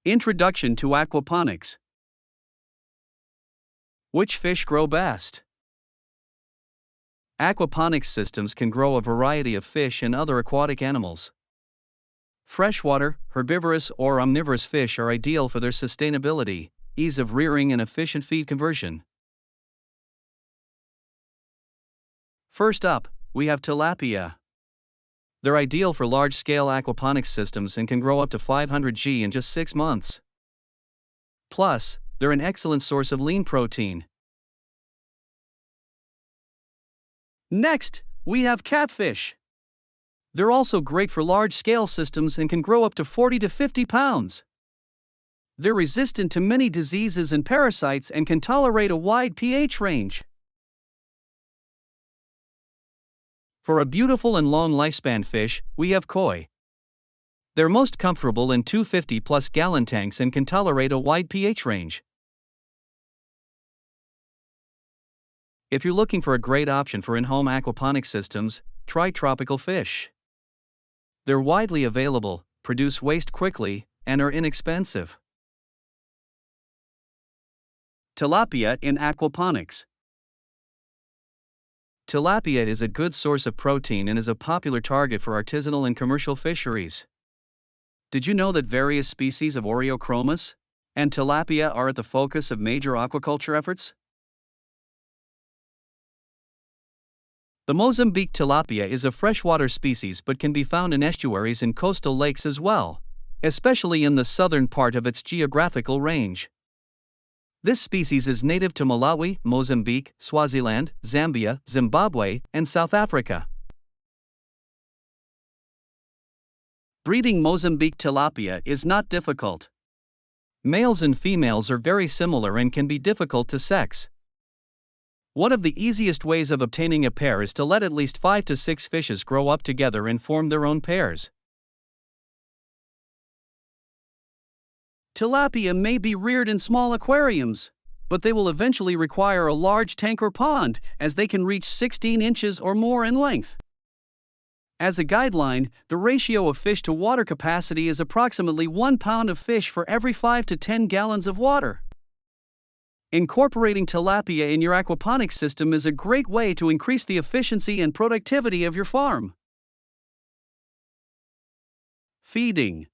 Introduction to aquaponics. Which fish grow best? Aquaponics systems can grow a variety of fish and other aquatic animals. Freshwater, herbivorous, or omnivorous fish are ideal for their sustainability, ease of rearing, and efficient feed conversion. First up, we have tilapia. They're ideal for large-scale aquaponics systems and can grow up to 500 g in just 6 months. Plus, they're an excellent source of lean protein. Next, we have catfish. They're also great for large-scale systems and can grow up to 40 to 50 pounds. They're resistant to many diseases and parasites and can tolerate a wide pH range. For a beautiful and long lifespan fish, we have koi. They're most comfortable in 250+ gallon tanks and can tolerate a wide pH range. If you're looking for a great option for in-home aquaponic systems, try tropical fish. They're widely available, produce waste quickly, and are inexpensive. Tilapia in aquaponics. Tilapia is a good source of protein and is a popular target for artisanal and commercial fisheries. Did you know that various species of Oreochromis and tilapia are at the focus of major aquaculture efforts? The Mozambique tilapia is a freshwater species but can be found in estuaries and coastal lakes as well, especially in the southern part of its geographical range. This species is native to Malawi, Mozambique, Swaziland, Zambia, Zimbabwe, and South Africa. Breeding Mozambique tilapia is not difficult. Males and females are very similar and can be difficult to sex. One of the easiest ways of obtaining a pair is to let at least 5 to 6 fishes grow up together and form their own pairs. Tilapia may be reared in small aquariums, but they will eventually require a large tank or pond, as they can reach 16 inches or more in length. As a guideline, the ratio of fish to water capacity is approximately 1 pound of fish for every 5 to 10 gallons of water. Incorporating tilapia in your aquaponics system is a great way to increase the efficiency and productivity of your farm. Feeding.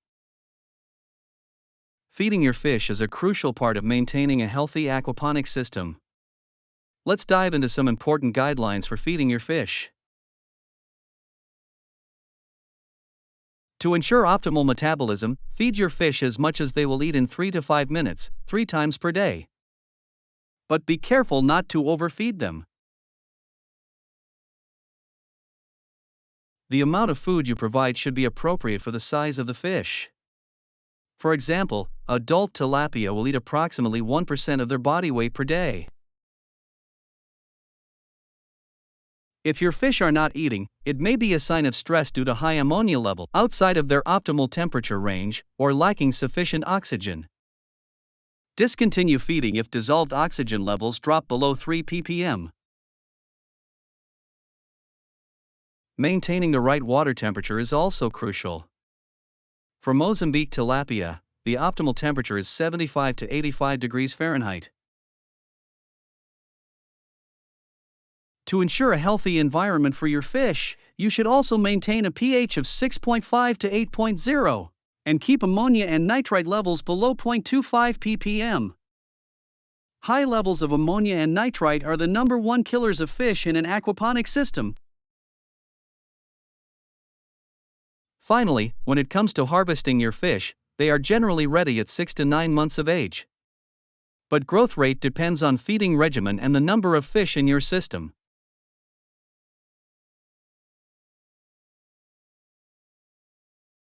Feeding your fish is a crucial part of maintaining a healthy aquaponics system. Let's dive into some important guidelines for feeding your fish. To ensure optimal metabolism, feed your fish as much as they will eat in 3 to 5 minutes, 3 times per day. But be careful not to overfeed them. The amount of food you provide should be appropriate for the size of the fish. For example, adult tilapia will eat approximately 1% of their body weight per day. If your fish are not eating, it may be a sign of stress due to high ammonia level outside of their optimal temperature range or lacking sufficient oxygen. Discontinue feeding if dissolved oxygen levels drop below 3 ppm. Maintaining the right water temperature is also crucial. For Mozambique tilapia, the optimal temperature is 75 to 85 degrees Fahrenheit. To ensure a healthy environment for your fish, you should also maintain a pH of 6.5 to 8.0. and keep ammonia and nitrite levels below 0.25 ppm. High levels of ammonia and nitrite are the #1 killers of fish in an aquaponic system. Finally, when it comes to harvesting your fish, they are generally ready at 6 to 9 months of age. But growth rate depends on feeding regimen and the number of fish in your system.